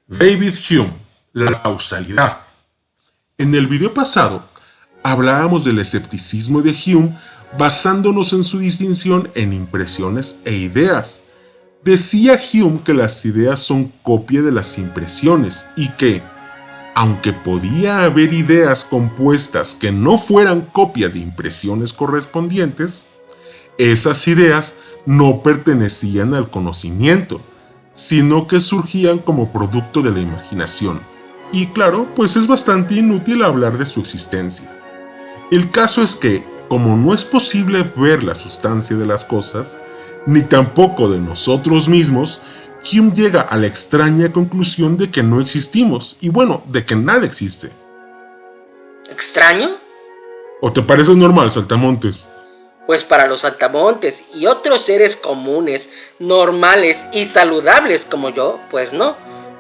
David Hume, la causalidad. En el video pasado hablábamos del escepticismo de Hume basándonos en su distinción en impresiones e ideas. Decía Hume que las ideas son copia de las impresiones y que, aunque podía haber ideas compuestas que no fueran copia de impresiones correspondientes, esas ideas no pertenecían al conocimiento, sino que surgían como producto de la imaginación. Y claro, pues es bastante inútil hablar de su existencia. El caso es que, como no es posible ver la sustancia de las cosas, ni tampoco de nosotros mismos, Hume llega a la extraña conclusión de que no existimos, y bueno, de que nada existe. ¿Extraño? ¿O te parece normal, saltamontes? Pues para los saltamontes y otros seres comunes, normales y saludables como yo, pues no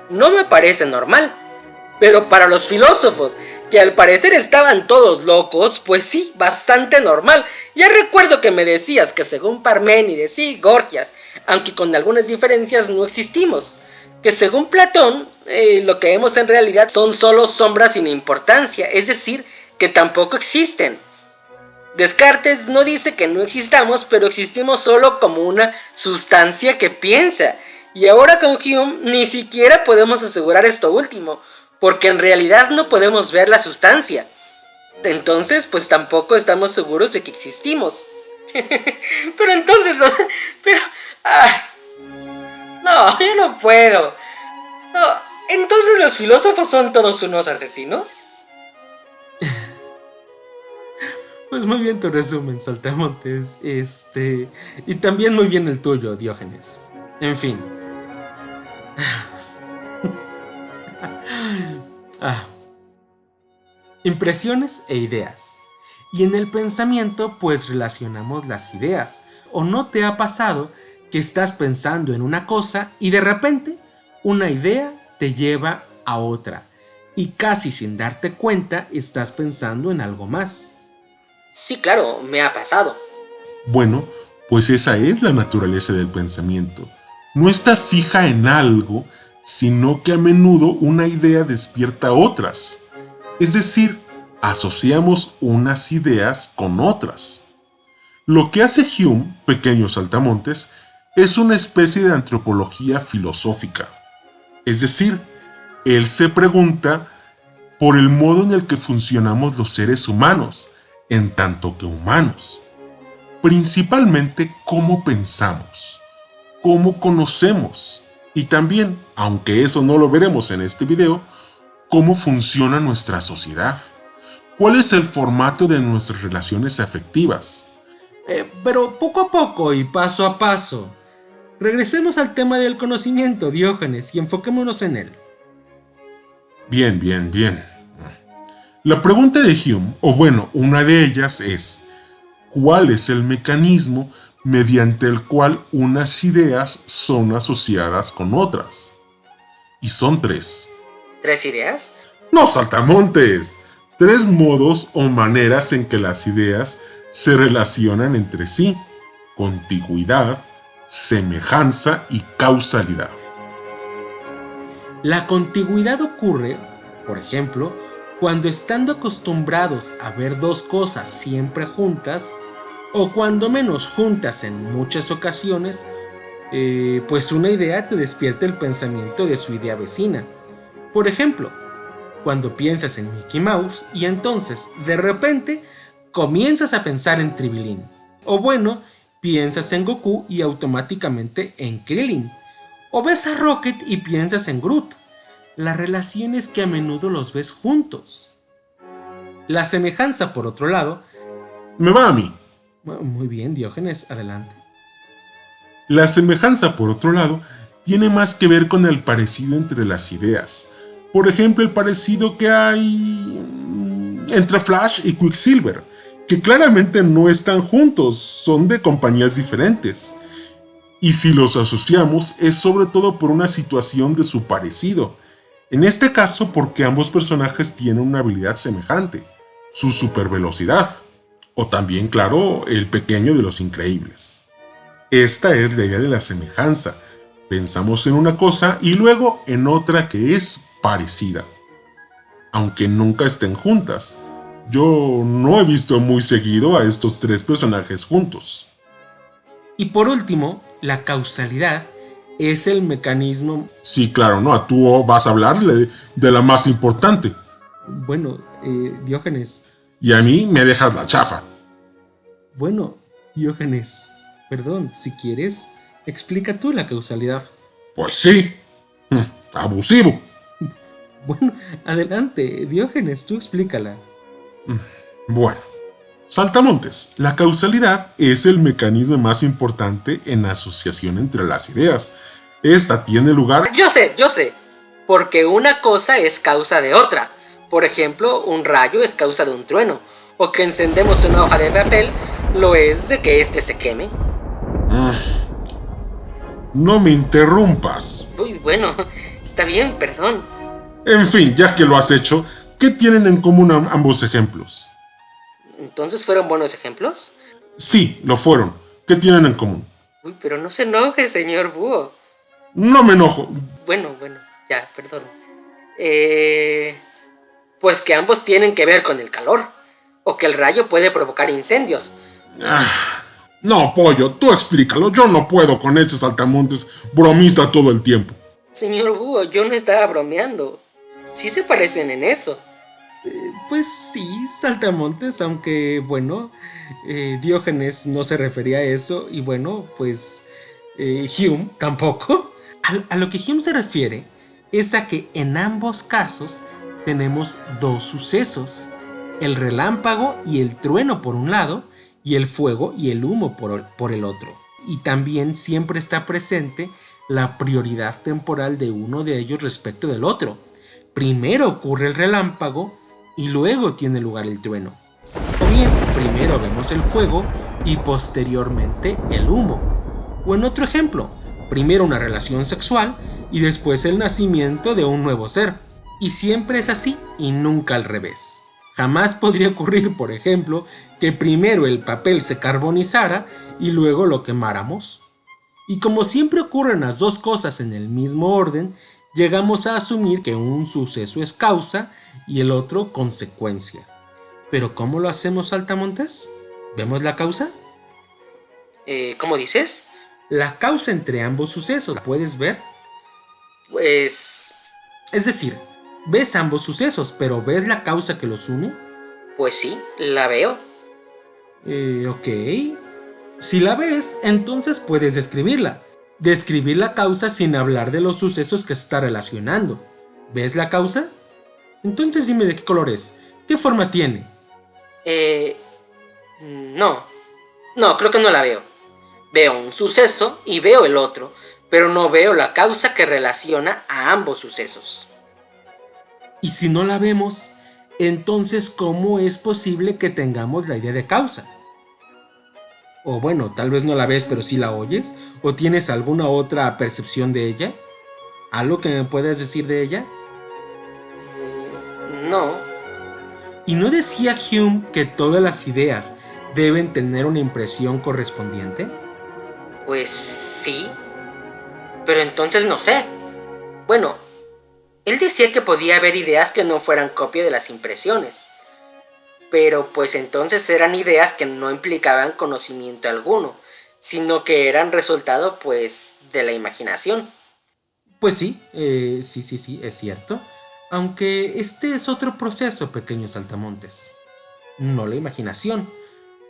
me parece normal. Pero para los filósofos, que al parecer estaban todos locos, pues sí, bastante normal. Ya recuerdo que me decías que según Parménides y Gorgias, aunque con algunas diferencias, no existimos. Que según Platón, lo que vemos en realidad son solo sombras sin importancia, es decir, que tampoco existen. Descartes no dice que no existamos, pero existimos solo como una sustancia que piensa. Y ahora con Hume ni siquiera podemos asegurar esto último, porque en realidad no podemos ver la sustancia. Entonces, pues tampoco estamos seguros de que existimos. Pero entonces no, yo no puedo. No, entonces los filósofos son todos unos asesinos. Pues muy bien tu resumen, Saltamontes. Y también muy bien el tuyo, Diógenes. En fin. Impresiones e ideas. Y en el pensamiento, pues relacionamos las ideas. ¿O no te ha pasado que estás pensando en una cosa y de repente una idea te lleva a otra? Y casi sin darte cuenta estás pensando en algo más. Sí, claro, me ha pasado. Bueno, pues esa es la naturaleza del pensamiento. No está fija en algo, sino que a menudo una idea despierta otras. Es decir, asociamos unas ideas con otras. Lo que hace Hume, pequeños saltamontes, es una especie de antropología filosófica. Es decir, él se pregunta por el modo en el que funcionamos los seres humanos, en tanto que humanos. Principalmente cómo pensamos, cómo conocemos y también, aunque eso no lo veremos en este video, cómo funciona nuestra sociedad. ¿Cuál es el formato de nuestras relaciones afectivas? Pero poco a poco y paso a paso. Regresemos al tema del conocimiento, Diógenes, y enfoquémonos en él. Bien. La pregunta de Hume, o bueno, una de ellas es, ¿cuál es el mecanismo mediante el cual unas ideas son asociadas con otras? Y son tres. ¿Tres ideas? ¡No, saltamontes! 3 modos o maneras en que las ideas se relacionan entre sí: contigüidad, semejanza y causalidad. La contigüidad ocurre, por ejemplo, cuando estando acostumbrados a ver dos cosas siempre juntas, o cuando menos juntas en muchas ocasiones, pues una idea te despierta el pensamiento de su idea vecina. Por ejemplo, cuando piensas en Mickey Mouse y entonces, de repente, comienzas a pensar en Tribilín. O bueno, piensas en Goku y automáticamente en Krillin. O ves a Rocket y piensas en Groot. La relación es que a menudo los ves juntos. La semejanza, por otro lado... Me va a mí. Muy bien, Diógenes, adelante. La semejanza, por otro lado, tiene más que ver con el parecido entre las ideas. Por ejemplo, el parecido que hay entre Flash y Quicksilver, que claramente no están juntos, son de compañías diferentes. Y si los asociamos es sobre todo por una situación de su parecido. En este caso porque ambos personajes tienen una habilidad semejante, su supervelocidad, o también, claro, el pequeño de los increíbles. Esta es la idea de la semejanza, Pensamos en una cosa y luego en otra que es parecida, aunque nunca estén juntas. Yo no he visto muy seguido a estos tres personajes juntos. Y por último, la causalidad es el mecanismo... Sí, claro, ¿no? Tú vas a hablarle de la más importante. Bueno, Diógenes. Y a mí me dejas la chafa. Bueno, Diógenes, perdón, si quieres, explica tú la causalidad. Pues sí. Abusivo. Bueno, adelante, Diógenes, tú explícala. Bueno, saltamontes. La causalidad es el mecanismo más importante en la asociación entre las ideas. Esta tiene lugar... Yo sé. Porque una cosa es causa de otra. Por ejemplo, un rayo es causa de un trueno. O que encendemos una hoja de papel lo es de que éste se queme. No me interrumpas. Uy, bueno, está bien, perdón. En fin, ya que lo has hecho, ¿qué tienen en común ambos ejemplos? ¿Entonces fueron buenos ejemplos? Sí, lo fueron. ¿Qué tienen en común? Uy, pero no se enoje, señor Búho. No me enojo. Bueno, ya, perdón. Pues que ambos tienen que ver con el calor. O que el rayo puede provocar incendios. No, pollo, tú explícalo. Yo no puedo con este saltamontes bromista todo el tiempo. Señor Búho, yo no estaba bromeando. Sí se parecen en eso. Pues sí, saltamontes, aunque bueno, Diógenes no se refería a eso y bueno, pues Hume tampoco. A lo que Hume se refiere es a que en ambos casos tenemos dos sucesos, el relámpago y el trueno por un lado y el fuego y el humo por el otro. Y también siempre está presente la prioridad temporal de uno de ellos respecto del otro. Primero ocurre el relámpago y luego tiene lugar el trueno. O bien, primero vemos el fuego y posteriormente el humo. O en otro ejemplo, primero una relación sexual y después el nacimiento de un nuevo ser. Y siempre es así y nunca al revés. Jamás podría ocurrir, por ejemplo, que primero el papel se carbonizara y luego lo quemáramos. Y como siempre ocurren las dos cosas en el mismo orden, llegamos a asumir que un suceso es causa y el otro consecuencia. ¿Pero cómo lo hacemos, saltamontes? ¿Vemos la causa? ¿Cómo dices? La causa entre ambos sucesos, ¿la puedes ver? Pues... Es decir, ves ambos sucesos, pero ¿ves la causa que los une? Pues sí, la veo. Ok. Si la ves, entonces puedes describirla. Describir la causa sin hablar de los sucesos que se está relacionando. ¿Ves la causa? Entonces dime de qué color es. ¿Qué forma tiene? No, creo que no la veo. Veo un suceso y veo el otro, pero no veo la causa que relaciona a ambos sucesos. Y si no la vemos, entonces ¿cómo es posible que tengamos la idea de causa? O bueno, tal vez no la ves, pero sí la oyes, o tienes alguna otra percepción de ella. ¿Algo que me puedas decir de ella? No. ¿Y no decía Hume que todas las ideas deben tener una impresión correspondiente? Pues sí, pero entonces no sé. Bueno, él decía que podía haber ideas que no fueran copia de las impresiones. Pero pues entonces eran ideas que no implicaban conocimiento alguno, sino que eran resultado pues de la imaginación. Pues sí, sí, es cierto. Aunque este es otro proceso, pequeños saltamontes. No la imaginación.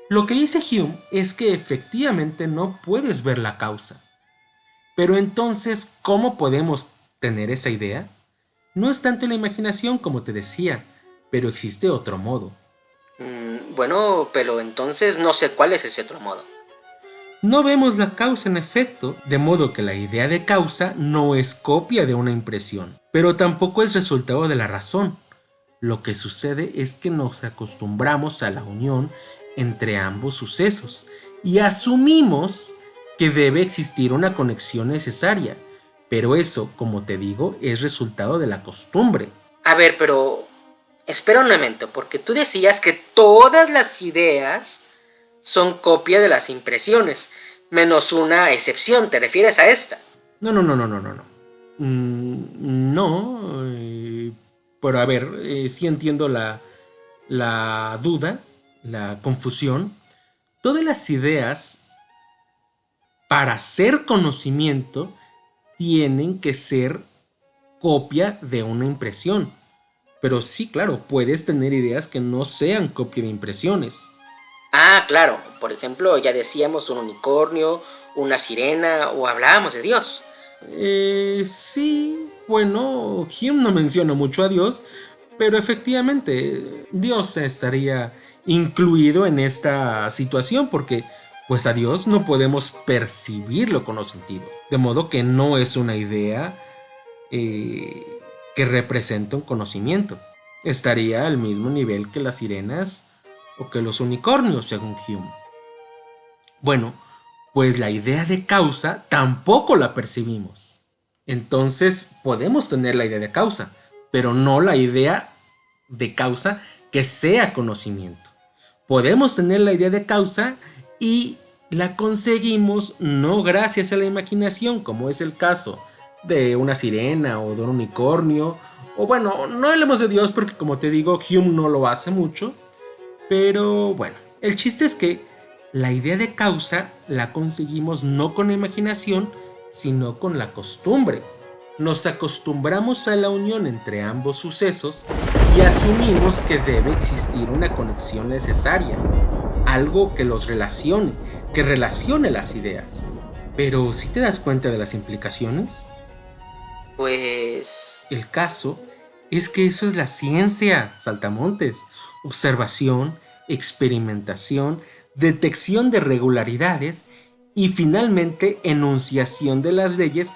Lo que dice Hume es que efectivamente no puedes ver la causa. Pero entonces, ¿cómo podemos tener esa idea? No es tanto la imaginación como te decía, pero existe otro modo. Bueno, pero entonces no sé cuál es ese otro modo. No vemos la causa en efecto, de modo que la idea de causa no es copia de una impresión, pero tampoco es resultado de la razón. Lo que sucede es que nos acostumbramos a la unión entre ambos sucesos y asumimos que debe existir una conexión necesaria, pero eso, como te digo, es resultado de la costumbre. A ver, pero espera un momento, porque tú decías que todas las ideas son copia de las impresiones, menos una excepción. ¿Te refieres a esta? No. No, pero a ver, sí entiendo la duda, la confusión. Todas las ideas, para ser conocimiento, tienen que ser copia de una impresión. Pero sí, claro, puedes tener ideas que no sean copia de impresiones. Ah, claro, por ejemplo, ya decíamos un unicornio, una sirena o hablábamos de Dios. Sí, bueno, Hume no menciona mucho a Dios, pero efectivamente Dios estaría incluido en esta situación porque pues a Dios no podemos percibirlo con los sentidos. De modo que no es una idea eh, que representa un conocimiento. Estaría al mismo nivel que las sirenas o que los unicornios, según Hume. Bueno, pues la idea de causa tampoco la percibimos. Entonces podemos tener la idea de causa, pero no la idea de causa que sea conocimiento. Podemos tener la idea de causa y la conseguimos no gracias a la imaginación, como es el caso de una sirena o de un unicornio. O bueno, no hablemos de Dios porque como te digo, Hume no lo hace mucho. Pero bueno, el chiste es que la idea de causa la conseguimos no con la imaginación, sino con la costumbre. Nos acostumbramos a la unión entre ambos sucesos y asumimos que debe existir una conexión necesaria, algo que los relacione, que relacione las ideas. Pero ¿sí te das cuenta de las implicaciones? Pues... El caso es que eso es la ciencia, saltamontes. Observación, experimentación, detección de regularidades y finalmente enunciación de las leyes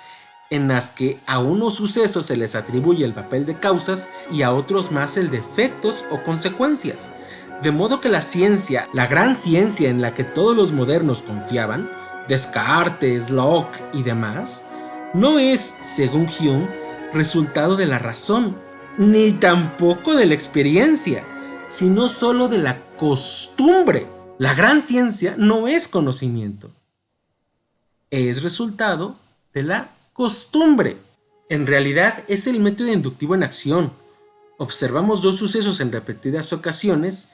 en las que a unos sucesos se les atribuye el papel de causas y a otros más el de efectos o consecuencias. De modo que la ciencia, la gran ciencia en la que todos los modernos confiaban, Descartes, Locke y demás, no es, según Hume, resultado de la razón, ni tampoco de la experiencia, sino solo de la costumbre. La gran ciencia no es conocimiento, es resultado de la costumbre. En realidad es el método inductivo en acción. Observamos dos sucesos en repetidas ocasiones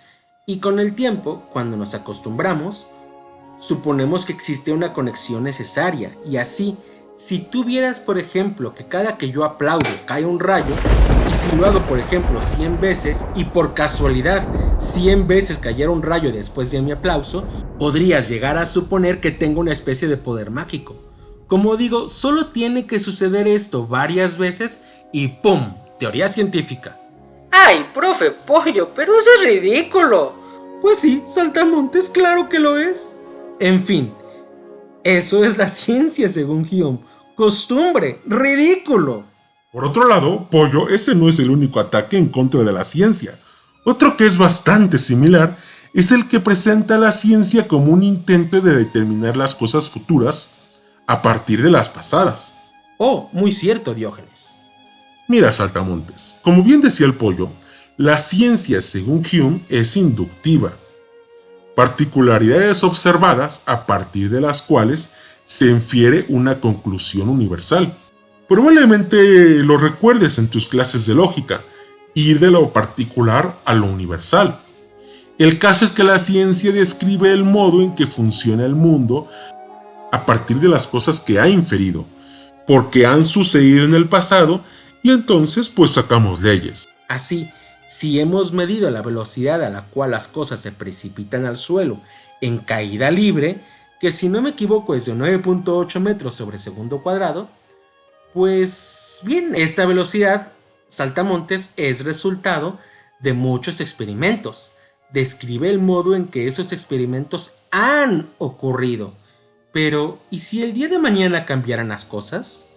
y con el tiempo, cuando nos acostumbramos, suponemos que existe una conexión necesaria y así, si tú vieras, por ejemplo, que cada que yo aplaudo cae un rayo, y si lo hago, por ejemplo, 100 veces, y por casualidad 100 veces cayera un rayo después de mi aplauso, podrías llegar a suponer que tengo una especie de poder mágico. Como digo, solo tiene que suceder esto varias veces y ¡pum! Teoría científica. ¡Ay, profe Pollo! ¡Pero eso es ridículo! Pues sí, saltamontes, claro que lo es. En fin, eso es la ciencia según Hume. Costumbre, ridículo. Por otro lado, Pollo, ese no es el único ataque en contra de la ciencia. Otro que es bastante similar es el que presenta a la ciencia como un intento de determinar las cosas futuras a partir de las pasadas. Oh, muy cierto, Diógenes. Mira, saltamontes, como bien decía el Pollo, la ciencia, según Hume, es inductiva. Particularidades observadas a partir de las cuales se infiere una conclusión universal. Probablemente lo recuerdes en tus clases de lógica, ir de lo particular a lo universal. El caso es que la ciencia describe el modo en que funciona el mundo a partir de las cosas que ha inferido, porque han sucedido en el pasado y entonces pues sacamos leyes. Así, si hemos medido la velocidad a la cual las cosas se precipitan al suelo en caída libre, que si no me equivoco es de 9.8 metros sobre segundo cuadrado, pues bien, esta velocidad, saltamontes, es resultado de muchos experimentos. Describe el modo en que esos experimentos han ocurrido. Pero, ¿y si el día de mañana cambiaran las cosas?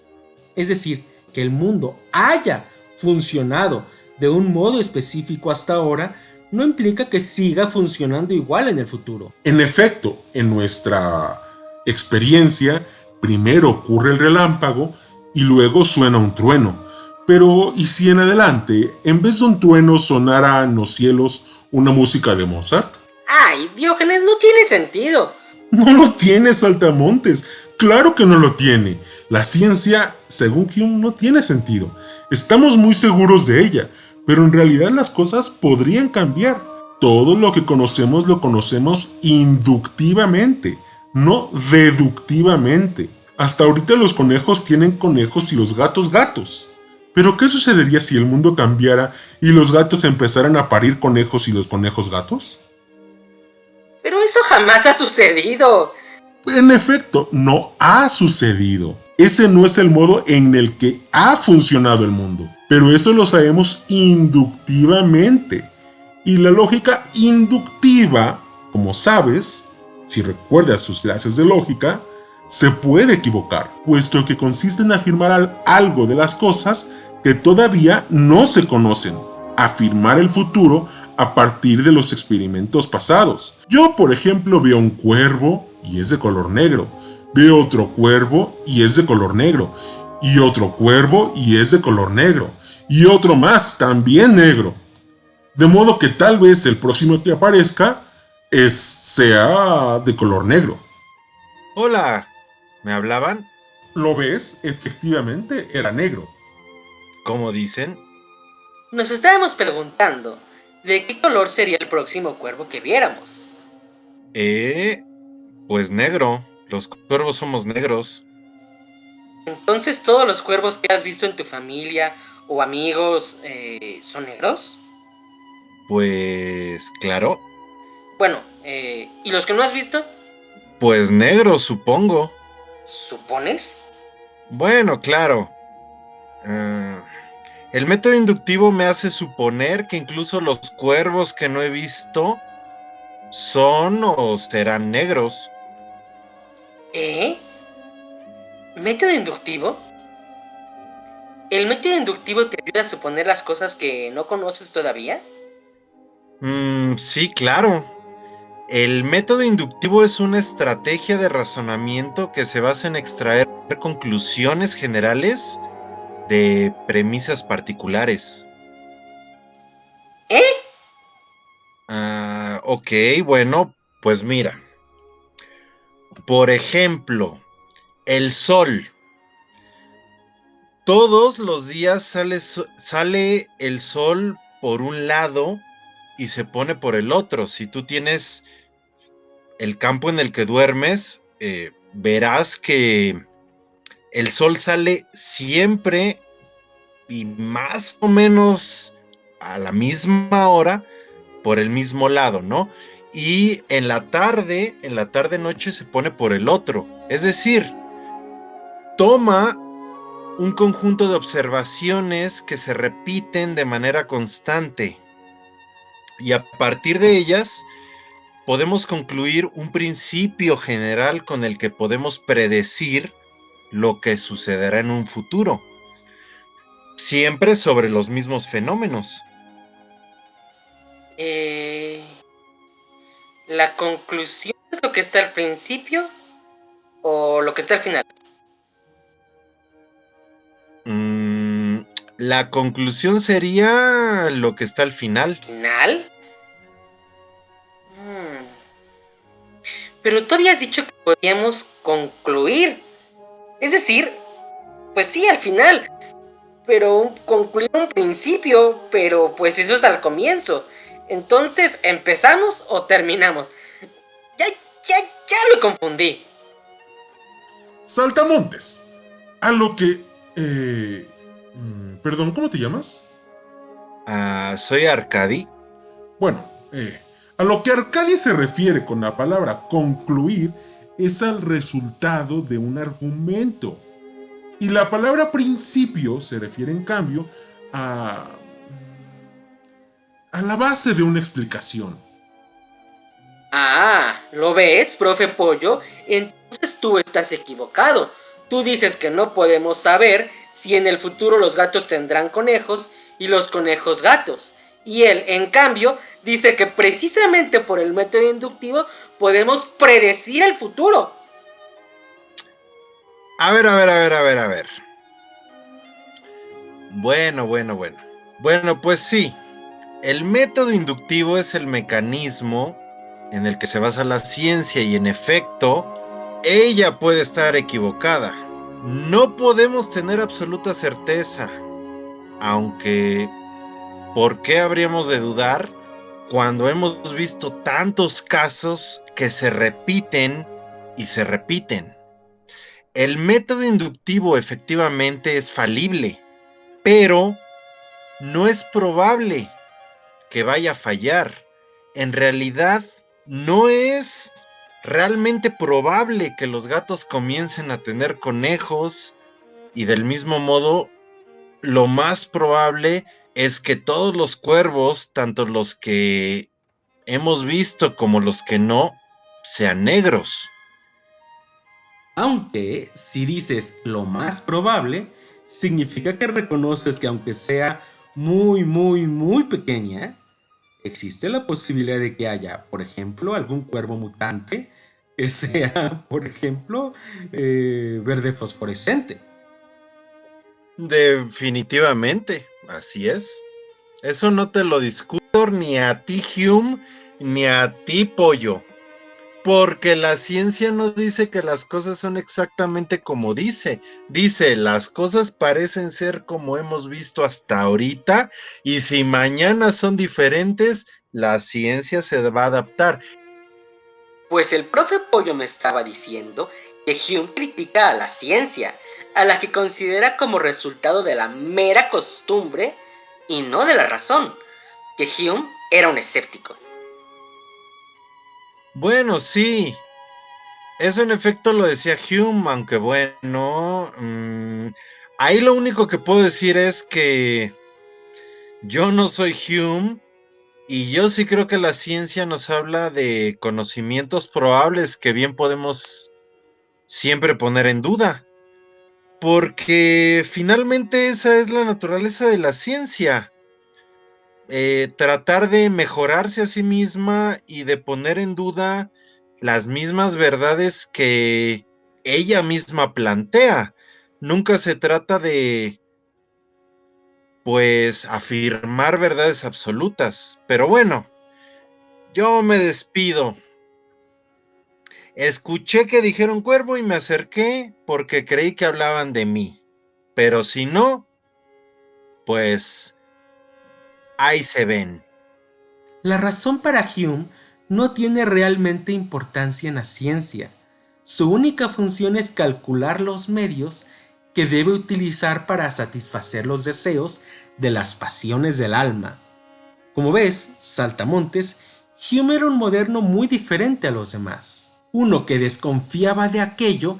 Es decir, que el mundo haya funcionado de un modo específico hasta ahora, no implica que siga funcionando igual en el futuro. En efecto, en nuestra experiencia, primero ocurre el relámpago y luego suena un trueno. Pero, ¿y si en adelante, en vez de un trueno, sonara en los cielos una música de Mozart? ¡Ay, Diógenes, no tiene sentido! No lo tienes, saltamontes. Claro que no lo tiene. La ciencia, según Hume, no tiene sentido. Estamos muy seguros de ella, pero en realidad las cosas podrían cambiar. Todo lo conocemos inductivamente, no deductivamente. Hasta ahorita los conejos tienen conejos y los gatos gatos. Pero ¿qué sucedería si el mundo cambiara y los gatos empezaran a parir conejos y los conejos gatos? Pero eso jamás ha sucedido. En efecto, no ha sucedido. Ese no es el modo en el que ha funcionado el mundo. Pero eso lo sabemos inductivamente. Y la lógica inductiva, como sabes, si recuerdas tus clases de lógica, se puede equivocar, puesto que consiste en afirmar algo de las cosas que todavía no se conocen. Afirmar el futuro a partir de los experimentos pasados. Yo, por ejemplo, veo un cuervo y es de color negro. Veo otro cuervo y es de color negro. Y otro cuervo y es de color negro. Y otro más, también negro. De modo que tal vez el próximo que aparezca sea de color negro. Hola, ¿me hablaban? ¿Lo ves? Efectivamente, era negro. ¿Cómo dicen? Nos estábamos preguntando de qué color sería el próximo cuervo que viéramos. Pues negro. Los cuervos somos negros. Entonces, ¿todos los cuervos que has visto en tu familia o amigos son negros? Pues claro. Bueno, ¿y los que no has visto? Pues negros, supongo. ¿Supones? Bueno, claro. El método inductivo me hace suponer que incluso los cuervos que no he visto son o serán negros. ¿Método inductivo? ¿El método inductivo te ayuda a suponer las cosas que no conoces todavía? Sí, claro. El método inductivo es una estrategia de razonamiento que se basa en extraer conclusiones generales de premisas particulares. Ok, bueno, pues mira. Por ejemplo, el sol. Todos los días sale el sol por un lado y se pone por el otro. Si tú tienes el campo en el que duermes, verás que el sol sale siempre y más o menos a la misma hora por el mismo lado, ¿no? Y en la tarde noche se pone por el otro. Es decir, toma un conjunto de observaciones que se repiten de manera constante y a partir de ellas podemos concluir un principio general con el que podemos predecir lo que sucederá en un futuro, siempre sobre los mismos fenómenos. ¿La conclusión es lo que está al principio o lo que está al final? La conclusión sería lo que está al final. ¿Final? Pero tú habías dicho que podíamos concluir. Es decir, pues sí, al final. Pero concluir un principio, pero pues eso es al comienzo. Entonces, ¿empezamos o terminamos? Ya lo confundí. Saltamontes. A lo que... Perdón, ¿cómo te llamas? Soy Arcadi. Bueno, a lo que Arcadi se refiere con la palabra concluir es al resultado de un argumento. Y la palabra principio se refiere en cambio a la base de una explicación. ¿Lo ves, profe Pollo? Entonces tú estás equivocado. Tú dices que no podemos saber si en el futuro los gatos tendrán conejos y los conejos gatos. Y él, en cambio, dice que precisamente por el método inductivo podemos predecir el futuro. A ver. Bueno. Bueno, pues sí. El método inductivo es el mecanismo en el que se basa la ciencia y en efecto Ella puede estar equivocada. No podemos tener absoluta certeza. Aunque, ¿por qué habríamos de dudar cuando hemos visto tantos casos que se repiten y se repiten? El método inductivo efectivamente es falible, pero no es probable que vaya a fallar. En realidad, no es realmente probable que los gatos comiencen a tener conejos, y del mismo modo, lo más probable es que todos los cuervos, tanto los que hemos visto como los que no, sean negros. Aunque si dices lo más probable, significa que reconoces que aunque sea muy pequeña, existe la posibilidad de que haya, por ejemplo, algún cuervo mutante que sea, por ejemplo, verde fosforescente. Definitivamente, así es. Eso no te lo discuto ni a ti, Hume, ni a ti, Pollo. Porque la ciencia no dice que las cosas son exactamente como dice. Dice, las cosas parecen ser como hemos visto hasta ahorita, y si mañana son diferentes, la ciencia se va a adaptar. Pues el profe Pollo me estaba diciendo que Hume critica a la ciencia, a la que considera como resultado de la mera costumbre y no de la razón, que Hume era un escéptico. Bueno, sí, eso en efecto lo decía Hume, aunque bueno, ahí lo único que puedo decir es que yo no soy Hume. Y yo sí creo que la ciencia nos habla de conocimientos probables que bien podemos siempre poner en duda, porque finalmente esa es la naturaleza de la ciencia, tratar de mejorarse a sí misma y de poner en duda las mismas verdades que ella misma plantea. Nunca se trata de, pues, afirmar verdades absolutas, pero bueno, yo me despido. Escuché que dijeron cuervo y me acerqué porque creí que hablaban de mí. Pero si no, pues ahí se ven. La razón para Hume no tiene realmente importancia en la ciencia. Su única función es calcular los medios que debe utilizar para satisfacer los deseos de las pasiones del alma. Como ves, Saltamontes, Hume era un moderno muy diferente a los demás, uno que desconfiaba de aquello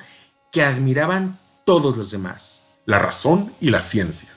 que admiraban todos los demás. La razón y la ciencia.